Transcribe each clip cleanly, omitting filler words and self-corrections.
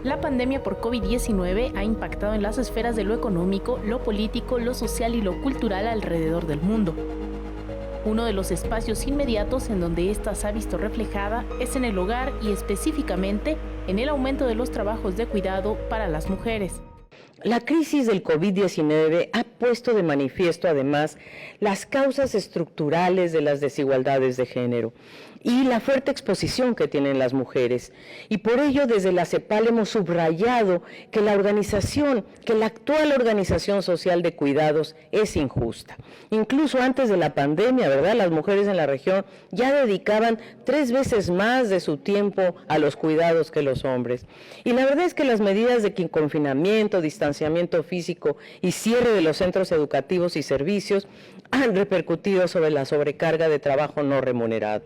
La pandemia por COVID-19 ha impactado en las esferas de lo económico, lo político, lo social y lo cultural alrededor del mundo. Uno de los espacios inmediatos en donde ésta se ha visto reflejada es en el hogar y específicamente en el aumento de los trabajos de cuidado para las mujeres. La crisis del COVID-19 ha puesto de manifiesto además las causas estructurales de las desigualdades de género y la fuerte exposición que tienen las mujeres. Y por ello desde la CEPAL hemos subrayado que la actual organización social de cuidados es injusta. Incluso antes de la pandemia, ¿verdad? Las mujeres en la región ya dedicaban 3 veces más de su tiempo a los cuidados que los hombres. Y la verdad es que las medidas de confinamiento, distanciamiento físico y cierre de los centros educativos y servicios han repercutido sobre la sobrecarga de trabajo no remunerado.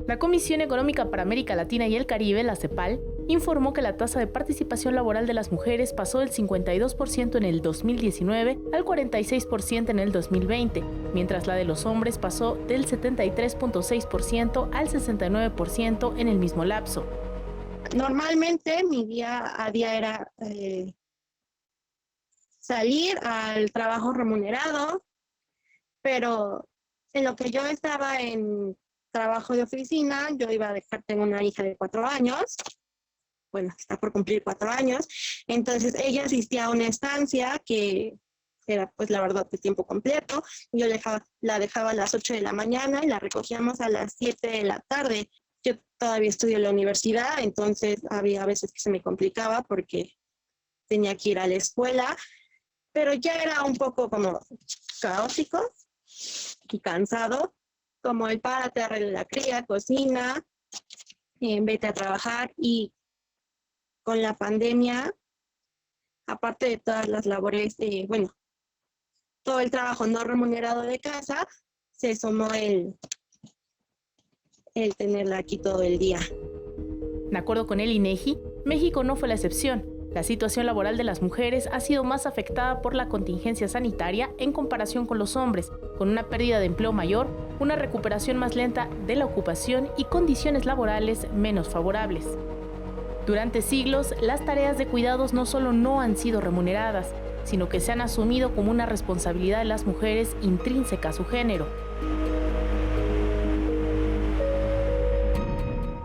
La Comisión Económica para América Latina y el Caribe, la CEPAL, informó que la tasa de participación laboral de las mujeres pasó del 52% en el 2019 al 46% en el 2020, mientras la de los hombres pasó del 73.6% al 69% en el mismo lapso. Normalmente mi día a día era salir al trabajo remunerado, pero en lo que yo estaba en trabajo de oficina, yo iba a dejar, tengo una hija de 4 años, bueno, está por cumplir 4 años, entonces ella asistía a una estancia que era pues la verdad de tiempo completo, yo la dejaba a las 8 de la mañana y la recogíamos a las 7 de la tarde. Yo todavía estudio en la universidad, entonces había veces que se me complicaba porque tenía que ir a la escuela, pero ya era un poco como caótico y cansado, como el párate, arregla la cría, cocina, vete a trabajar. Y con la pandemia, aparte de todas las labores, todo el trabajo no remunerado de casa, se sumó el tenerla aquí todo el día. De acuerdo con el INEGI, México no fue la excepción. La situación laboral de las mujeres ha sido más afectada por la contingencia sanitaria en comparación con los hombres, con una pérdida de empleo mayor, una recuperación más lenta de la ocupación y condiciones laborales menos favorables. Durante siglos, las tareas de cuidados no solo no han sido remuneradas, sino que se han asumido como una responsabilidad de las mujeres intrínseca a su género.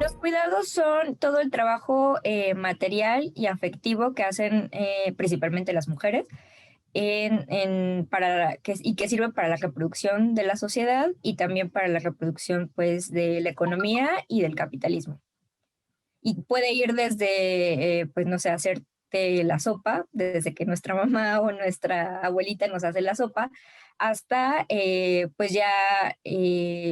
Los cuidados son todo el trabajo material y afectivo que hacen principalmente las mujeres que sirve para la reproducción de la sociedad y también para la reproducción pues, de la economía y del capitalismo. Y puede ir desde, hacerte la sopa, desde que nuestra mamá o nuestra abuelita nos hace la sopa, hasta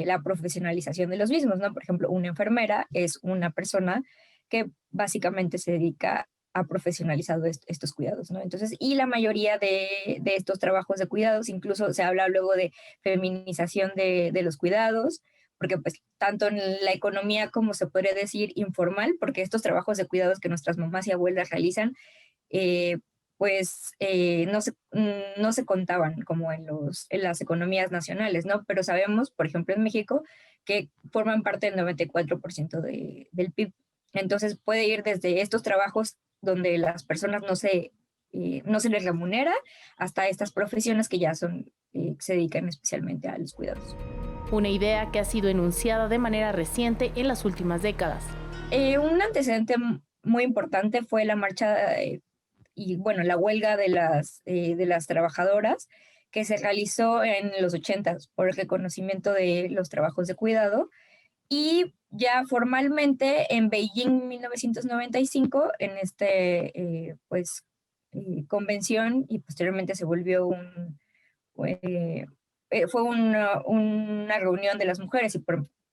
la profesionalización de los mismos, ¿no? Por ejemplo, una enfermera es una persona que básicamente se dedica a profesionalizar estos cuidados, ¿no? Entonces, y la mayoría de estos trabajos de cuidados, incluso se habla luego de feminización de los cuidados, porque pues tanto en la economía como se podría decir informal, porque estos trabajos de cuidados que nuestras mamás y abuelas realizan, no se contaban como en las economías nacionales, ¿no? Pero sabemos, por ejemplo, en México, que forman parte del 94% del PIB. Entonces puede ir desde estos trabajos donde las personas no se les remunera hasta estas profesiones que ya se dedican especialmente a los cuidados. Una idea que ha sido enunciada de manera reciente en las últimas décadas. Un antecedente muy importante fue la marcha la huelga de las trabajadoras que se realizó en los 80s por el reconocimiento de los trabajos de cuidado, y ya formalmente en Beijing 1995 en convención, y posteriormente se volvió fue una reunión de las mujeres y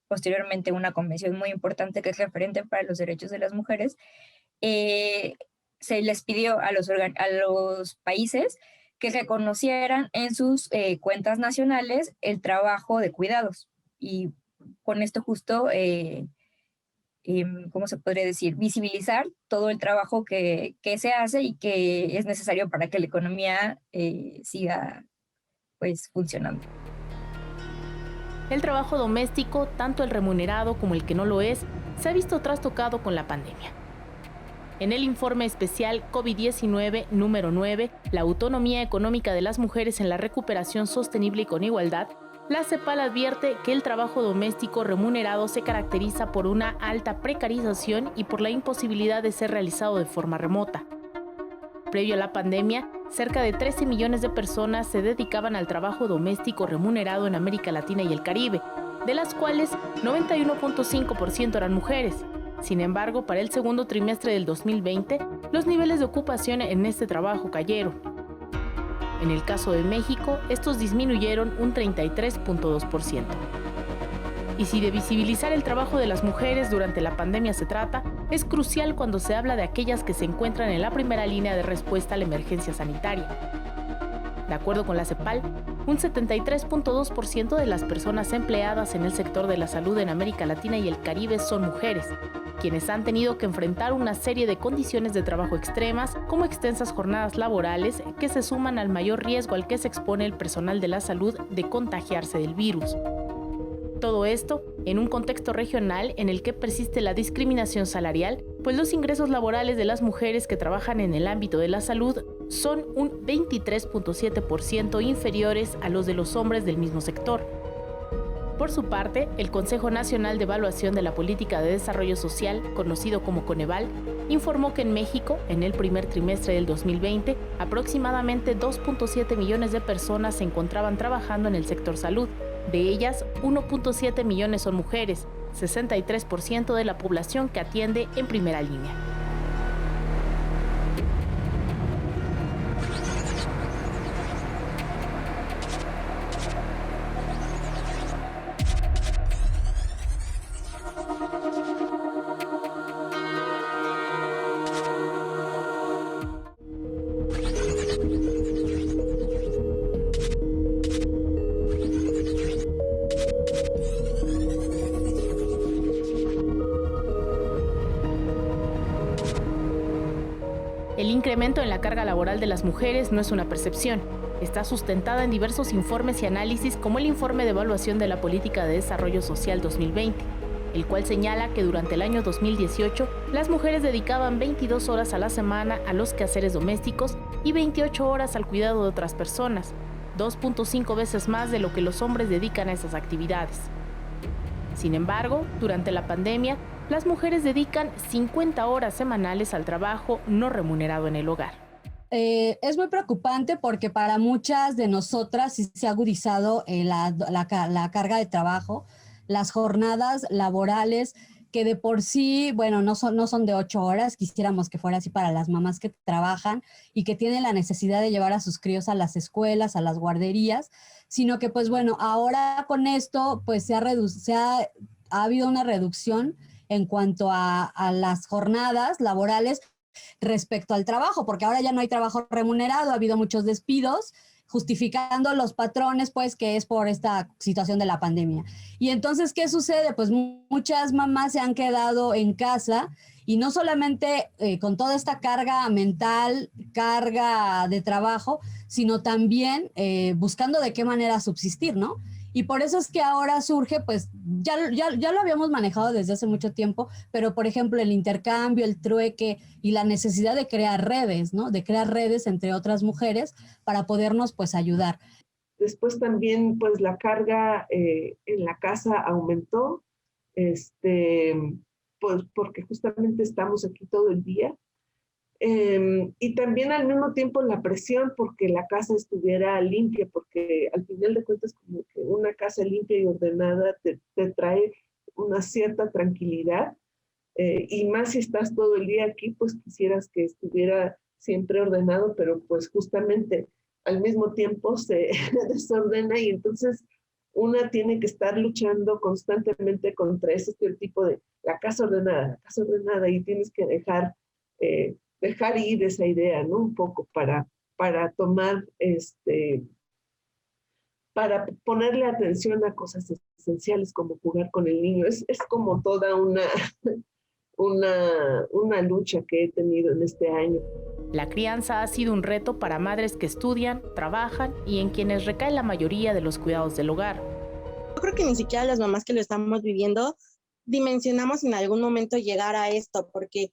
posteriormente una convención muy importante que es referente para los derechos de las mujeres. Se les pidió a los países que reconocieran en sus cuentas nacionales el trabajo de cuidados, y con esto justo, ¿cómo se podría decir? Visibilizar todo el trabajo que se hace y que es necesario para que la economía siga pues funcionando. El trabajo doméstico, tanto el remunerado como el que no lo es, se ha visto trastocado con la pandemia. En el informe especial COVID-19 número 9, la autonomía económica de las mujeres en la recuperación sostenible y con igualdad, la CEPAL advierte que el trabajo doméstico remunerado se caracteriza por una alta precarización y por la imposibilidad de ser realizado de forma remota. Previo a la pandemia, cerca de 13 millones de personas se dedicaban al trabajo doméstico remunerado en América Latina y el Caribe, de las cuales 91.5% eran mujeres. Sin embargo, para el segundo trimestre del 2020, los niveles de ocupación en este trabajo cayeron. En el caso de México, estos disminuyeron un 33.2%. Y si de visibilizar el trabajo de las mujeres durante la pandemia se trata, es crucial cuando se habla de aquellas que se encuentran en la primera línea de respuesta a la emergencia sanitaria. De acuerdo con la CEPAL, un 73.2% de las personas empleadas en el sector de la salud en América Latina y el Caribe son mujeres, quienes han tenido que enfrentar una serie de condiciones de trabajo extremas, como extensas jornadas laborales que se suman al mayor riesgo al que se expone el personal de la salud de contagiarse del virus. Todo esto en un contexto regional en el que persiste la discriminación salarial, pues los ingresos laborales de las mujeres que trabajan en el ámbito de la salud son un 23.7% inferiores a los de los hombres del mismo sector. Por su parte, el Consejo Nacional de Evaluación de la Política de Desarrollo Social, conocido como Coneval, informó que en México, en el primer trimestre del 2020, aproximadamente 2.7 millones de personas se encontraban trabajando en el sector salud. De ellas, 1.7 millones son mujeres, 63% de la población que atiende en primera línea. El incremento en la carga laboral de las mujeres no es una percepción. Está sustentada en diversos informes y análisis, como el Informe de Evaluación de la Política de Desarrollo Social 2020, el cual señala que durante el año 2018 las mujeres dedicaban 22 horas a la semana a los quehaceres domésticos y 28 horas al cuidado de otras personas, 2.5 veces más de lo que los hombres dedican a esas actividades. Sin embargo, durante la pandemia, las mujeres dedican 50 horas semanales al trabajo no remunerado en el hogar. Es muy preocupante porque para muchas de nosotras sí se ha agudizado la carga de trabajo, las jornadas laborales que de por sí, bueno, no son de 8 horas, quisiéramos que fuera así para las mamás que trabajan y que tienen la necesidad de llevar a sus críos a las escuelas, a las guarderías, sino que pues bueno, ahora con esto pues ha habido una reducción en cuanto a las jornadas laborales respecto al trabajo, porque ahora ya no hay trabajo remunerado, ha habido muchos despidos, justificando los patrones, pues, que es por esta situación de la pandemia. Y entonces, ¿qué sucede? Pues muchas mamás se han quedado en casa y no solamente con toda esta carga mental, carga de trabajo, sino también buscando de qué manera subsistir, ¿no? Y por eso es que ahora surge, pues ya lo habíamos manejado desde hace mucho tiempo, pero por ejemplo el intercambio, el trueque y la necesidad de crear redes, ¿no? De crear redes entre otras mujeres para podernos pues ayudar. Después también pues la carga en la casa aumentó, pues porque justamente estamos aquí todo el día. Y también al mismo tiempo la presión porque la casa estuviera limpia, porque al final de cuentas como que una casa limpia y ordenada te trae una cierta tranquilidad, y más si estás todo el día aquí, pues quisieras que estuviera siempre ordenado, pero pues justamente al mismo tiempo se desordena y entonces una tiene que estar luchando constantemente contra ese estereotipo de la casa ordenada, y tienes que dejar ir esa idea, ¿no? Un poco para tomar, para ponerle atención a cosas esenciales como jugar con el niño. Es como toda una lucha que he tenido en este año. La crianza ha sido un reto para madres que estudian, trabajan y en quienes recae la mayoría de los cuidados del hogar. Yo creo que ni siquiera las mamás que lo estamos viviendo dimensionamos en algún momento llegar a esto, porque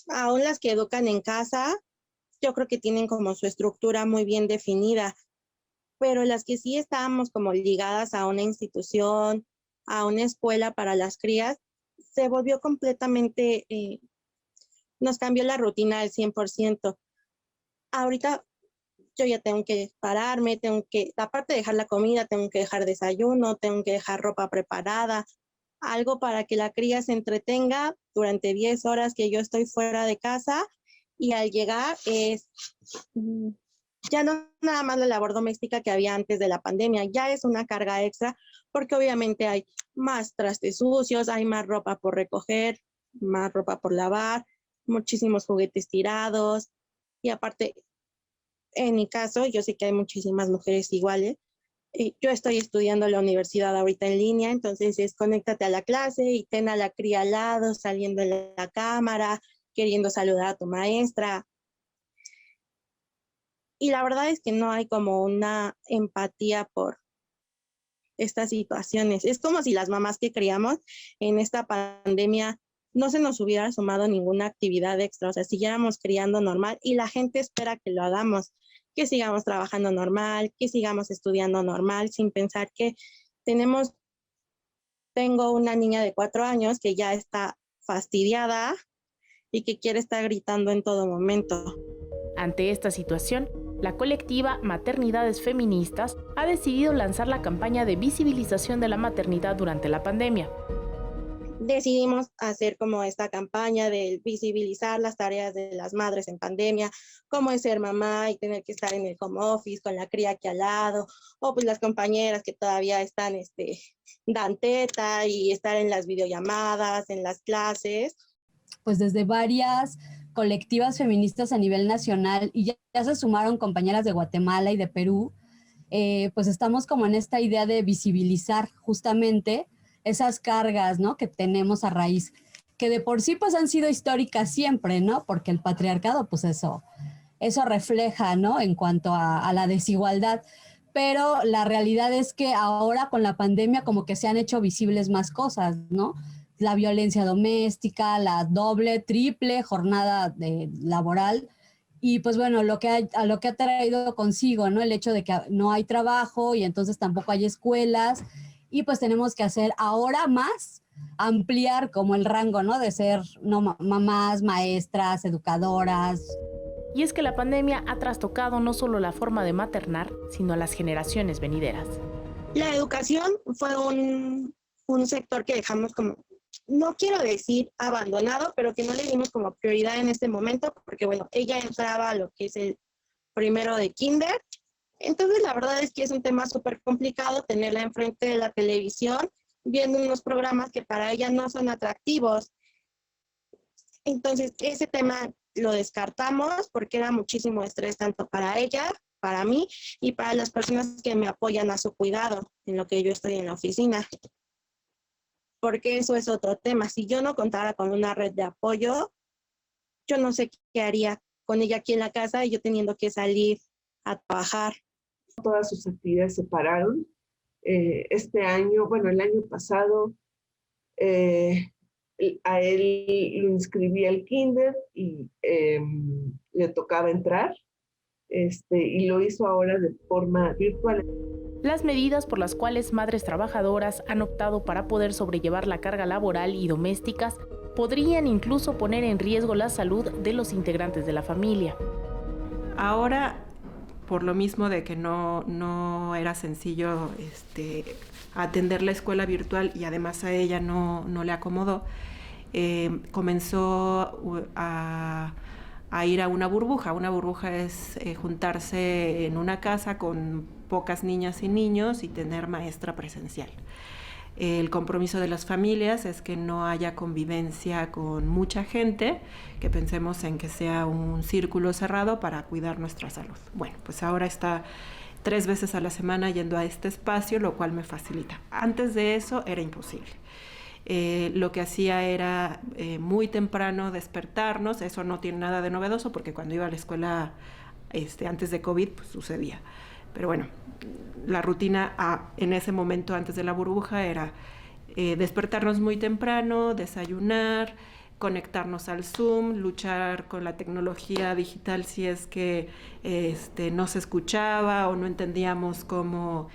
Aún las que educan en casa, yo creo que tienen como su estructura muy bien definida, pero las que sí estábamos como ligadas a una institución, a una escuela para las crías, se volvió completamente, nos cambió la rutina al 100%. Ahorita yo ya tengo que pararme, aparte de dejar la comida, tengo que dejar desayuno, tengo que dejar ropa preparada, algo para que la cría se entretenga durante 10 horas que yo estoy fuera de casa, y al llegar es ya no nada más la labor doméstica que había antes de la pandemia, ya es una carga extra porque obviamente hay más trastes sucios, hay más ropa por recoger, más ropa por lavar, muchísimos juguetes tirados, y aparte, en mi caso, yo sé que hay muchísimas mujeres iguales. Yo estoy estudiando en la universidad ahorita en línea, entonces es conéctate a la clase y ten a la cría al lado, saliendo en la cámara, queriendo saludar a tu maestra. Y la verdad es que no hay como una empatía por estas situaciones. Es como si las mamás que criamos en esta pandemia no se nos hubiera sumado ninguna actividad extra, o sea, siguiéramos criando normal y la gente espera que lo hagamos, que sigamos trabajando normal, que sigamos estudiando normal, sin pensar que tengo una niña de 4 años que ya está fastidiada y que quiere estar gritando en todo momento. Ante esta situación, la colectiva Maternidades Feministas ha decidido lanzar la campaña de visibilización de la maternidad durante la pandemia. Decidimos hacer como esta campaña de visibilizar las tareas de las madres en pandemia, cómo es ser mamá y tener que estar en el home office con la cría aquí al lado, o pues las compañeras que todavía están dan teta y estar en las videollamadas, en las clases. Pues desde varias colectivas feministas a nivel nacional, y ya se sumaron compañeras de Guatemala y de Perú, pues estamos como en esta idea de visibilizar justamente esas cargas, ¿no?, que tenemos a raíz, que de por sí pues han sido históricas siempre, ¿no?, porque el patriarcado pues eso refleja, ¿no?, en cuanto a la desigualdad, pero la realidad es que ahora con la pandemia como que se han hecho visibles más cosas, ¿no?, la violencia doméstica, la doble, triple jornada laboral, y pues bueno, lo que ha traído consigo, ¿no?, el hecho de que no hay trabajo y entonces tampoco hay escuelas, y pues tenemos que hacer ahora más, ampliar como el rango, ¿no?, de ser mamás, maestras, educadoras. Y es que la pandemia ha trastocado no solo la forma de maternar, sino a las generaciones venideras. La educación fue un sector que dejamos como, no quiero decir abandonado, pero que no le dimos como prioridad en este momento, porque bueno, ella entraba a lo que es el primero de kinder. Entonces la verdad es que es un tema súper complicado tenerla enfrente de la televisión, viendo unos programas que para ella no son atractivos. Entonces ese tema lo descartamos porque era muchísimo estrés tanto para ella, para mí y para las personas que me apoyan a su cuidado en lo que yo estoy en la oficina. Porque eso es otro tema. Si yo no contara con una red de apoyo, yo no sé qué haría con ella aquí en la casa y yo teniendo que salir a trabajar. Todas sus actividades se pararon. Este año, bueno, el año pasado, a él lo inscribí al kinder y le tocaba entrar, y lo hizo ahora de forma virtual. Las medidas por las cuales madres trabajadoras han optado para poder sobrellevar la carga laboral y domésticas podrían incluso poner en riesgo la salud de los integrantes de la familia. Ahora, por lo mismo de que no era sencillo atender la escuela virtual y además a ella no le acomodó, comenzó a ir a una burbuja. Una burbuja es juntarse en una casa con pocas niñas y niños y tener maestra presencial. El compromiso de las familias es que no haya convivencia con mucha gente, que pensemos en que sea un círculo cerrado para cuidar nuestra salud. Bueno, pues ahora está 3 veces a la semana yendo a este espacio, lo cual me facilita. Antes de eso era imposible. Lo que hacía era muy temprano despertarnos. Eso no tiene nada de novedoso porque cuando iba a la escuela antes de COVID pues sucedía. Pero bueno, la rutina en ese momento antes de la burbuja era despertarnos muy temprano, desayunar, conectarnos al Zoom, luchar con la tecnología digital si es que no se escuchaba o no entendíamos cómo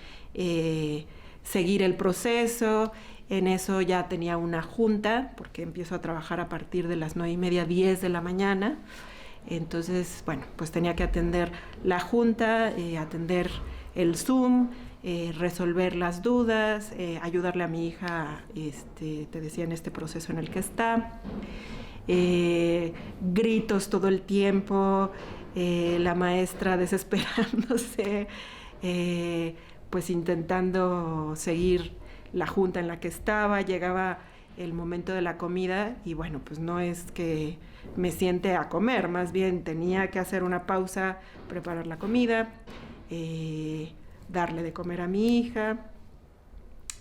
seguir el proceso. En eso ya tenía una junta, porque empiezo a trabajar a partir de las 9:30, 10 de la mañana. Entonces, bueno, pues tenía que atender la junta, atender el Zoom, resolver las dudas, ayudarle a mi hija, te decía, en este proceso en el que está. Gritos todo el tiempo, la maestra desesperándose, pues intentando seguir la junta en la que estaba. Llegaba el momento de la comida y bueno, pues no es que me siente a comer, más bien tenía que hacer una pausa, preparar la comida, darle de comer a mi hija,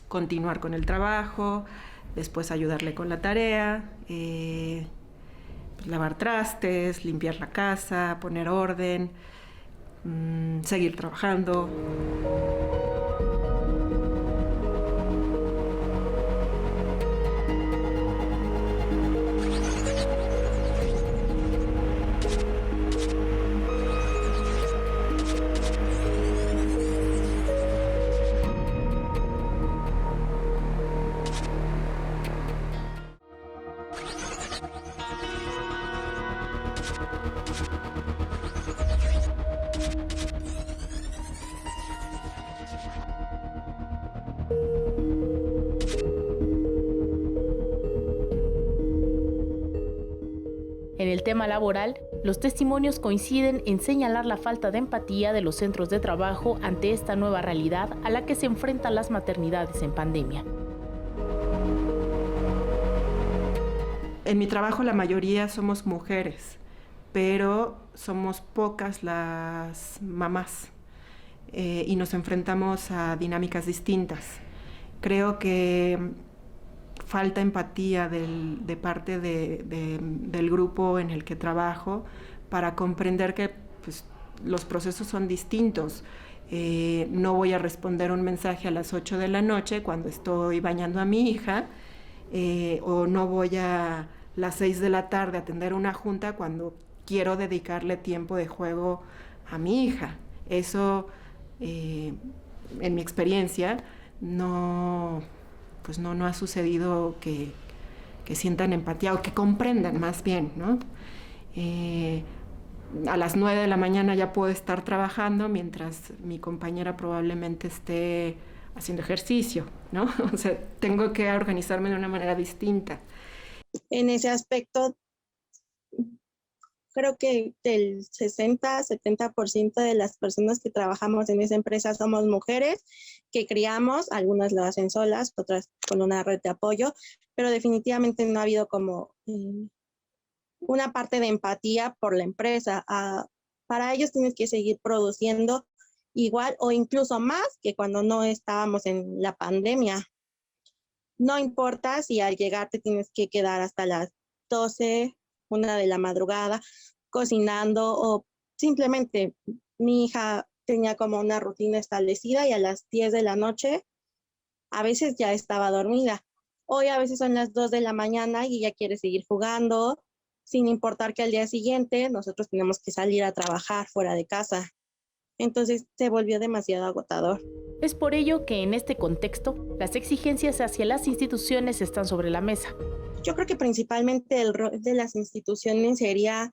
continuar con el trabajo, después ayudarle con la tarea, pues lavar trastes, limpiar la casa, poner orden, seguir trabajando. En el tema laboral, los testimonios coinciden en señalar la falta de empatía de los centros de trabajo ante esta nueva realidad a la que se enfrentan las maternidades en pandemia. En mi trabajo la mayoría somos mujeres, pero somos pocas las mamás y nos enfrentamos a dinámicas distintas. Creo que falta empatía de parte del grupo en el que trabajo para comprender que pues, los procesos son distintos. No voy a responder un mensaje a las 8 de la noche cuando estoy bañando a mi hija, o no voy a las 6 de la tarde a atender una junta cuando quiero dedicarle tiempo de juego a mi hija. Eso, en mi experiencia, no ha sucedido que sientan empatía o que comprendan más bien, ¿no? A las 9 de la mañana ya puedo estar trabajando mientras mi compañera probablemente esté haciendo ejercicio, ¿no? O sea, tengo que organizarme de una manera distinta. En ese aspecto, creo que el 60-70% de las personas que trabajamos en esa empresa somos mujeres que criamos, algunas lo hacen solas, otras con una red de apoyo, pero definitivamente no ha habido como una parte de empatía por la empresa. Para ellos tienes que seguir produciendo igual o incluso más que cuando no estábamos en la pandemia. No importa si al llegar te tienes que quedar hasta las 12, 1 de la madrugada, cocinando, o simplemente mi hija tenía como una rutina establecida y a las 10 de la noche a veces ya estaba dormida. Hoy a veces son las 2 de la mañana y ella quiere seguir jugando, sin importar que al día siguiente nosotros tenemos que salir a trabajar fuera de casa. Entonces se volvió demasiado agotador. Es por ello que en este contexto, las exigencias hacia las instituciones están sobre la mesa. Yo creo que principalmente el rol de las instituciones sería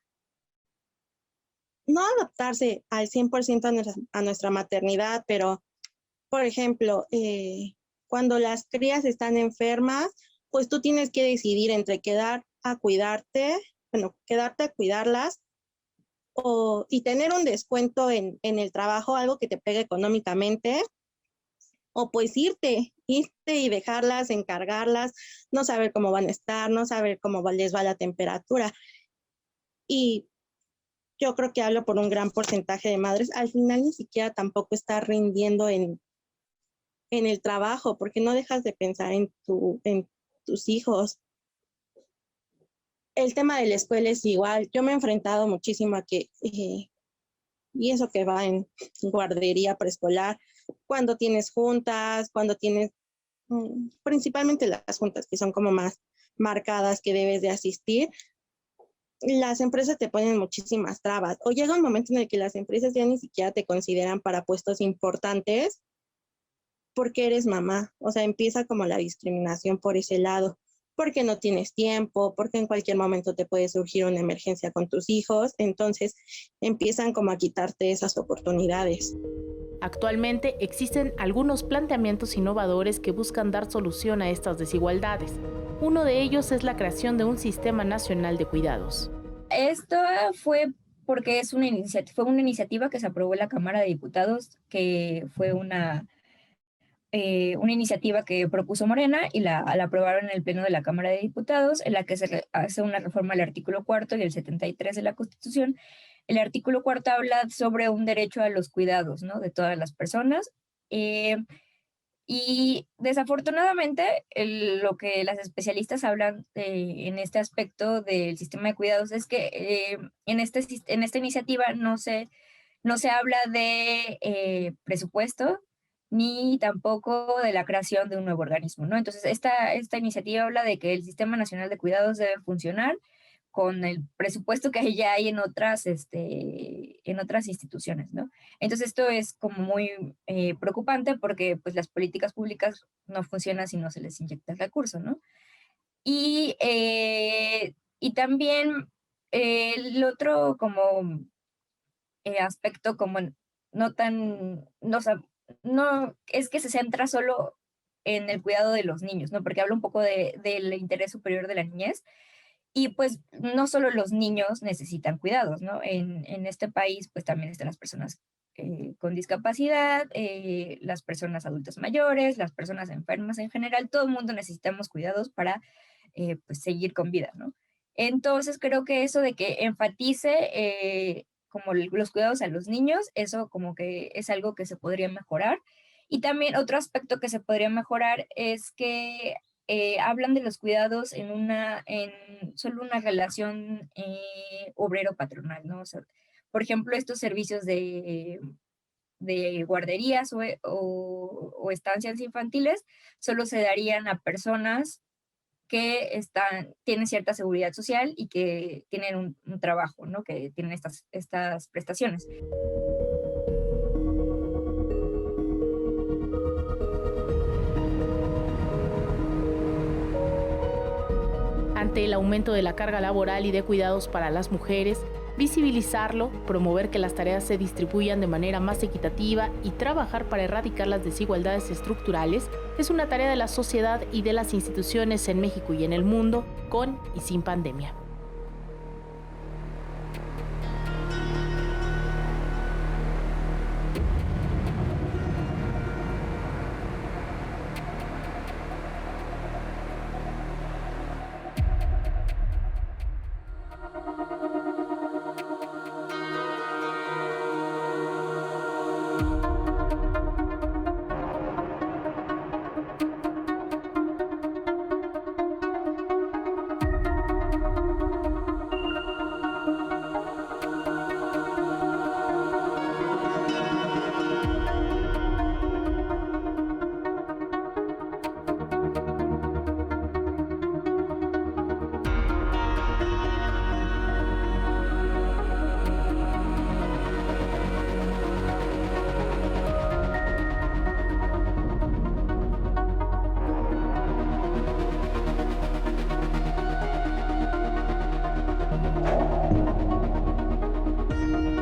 no adaptarse al 100% a nuestra maternidad, pero, por ejemplo, cuando las crías están enfermas, pues tú tienes que decidir entre quedarte a cuidarlas y tener un descuento en el trabajo, algo que te pegue económicamente, o pues irte y dejarlas, encargarlas, no saber cómo van a estar, no saber cómo les va la temperatura. Y yo creo que hablo por un gran porcentaje de madres, al final ni siquiera tampoco está rindiendo en el trabajo, porque no dejas de pensar en tus hijos. El tema de la escuela es igual. Yo me he enfrentado muchísimo a que, y eso que va en guardería preescolar, cuando tienes juntas, cuando tienes, principalmente las juntas que son como más marcadas que debes de asistir, las empresas te ponen muchísimas trabas. O llega un momento en el que las empresas ya ni siquiera te consideran para puestos importantes porque eres mamá. O sea, empieza como la discriminación por ese lado, porque no tienes tiempo, porque en cualquier momento te puede surgir una emergencia con tus hijos. Entonces empiezan como a quitarte esas oportunidades. Actualmente existen algunos planteamientos innovadores que buscan dar solución a estas desigualdades. Uno de ellos es la creación de un sistema nacional de cuidados. Esto fue porque fue una iniciativa que se aprobó en la Cámara de Diputados, que fue una iniciativa que propuso Morena y la aprobaron en el Pleno de la Cámara de Diputados, en la que se hace una reforma al artículo 4 y el 73 de la Constitución. El artículo 4 habla sobre un derecho a los cuidados, ¿no?, de todas las personas. Y desafortunadamente, lo que las especialistas hablan en este aspecto del sistema de cuidados es que en esta iniciativa no se habla de presupuesto ni tampoco de la creación de un nuevo organismo, ¿no? Entonces, esta iniciativa habla de que el Sistema Nacional de Cuidados debe funcionar con el presupuesto que ya hay en otras instituciones, ¿no? Entonces esto es como muy preocupante porque pues las políticas públicas no funcionan si no se les inyecta el recurso, ¿no? Y también el otro como aspecto como no es que se centra solo en el cuidado de los niños, ¿no? Porque habla un poco del interés superior de la niñez. Y pues no solo los niños necesitan cuidados, ¿no? En este país pues también están las personas con discapacidad, las personas adultas mayores, las personas enfermas en general, todo el mundo necesitamos cuidados para pues seguir con vida, ¿no? Entonces creo que eso de que enfatice como los cuidados a los niños, eso como que es algo que se podría mejorar. Y también otro aspecto que se podría mejorar es que hablan de los cuidados en solo una relación obrero-patronal, ¿no? O sea, por ejemplo, estos servicios de guarderías o estancias infantiles solo se darían a personas que tienen cierta seguridad social y que tienen un trabajo, ¿no? Que tienen estas prestaciones. Ante el aumento de la carga laboral y de cuidados para las mujeres, visibilizarlo, promover que las tareas se distribuyan de manera más equitativa y trabajar para erradicar las desigualdades estructurales es una tarea de la sociedad y de las instituciones en México y en el mundo, con y sin pandemia.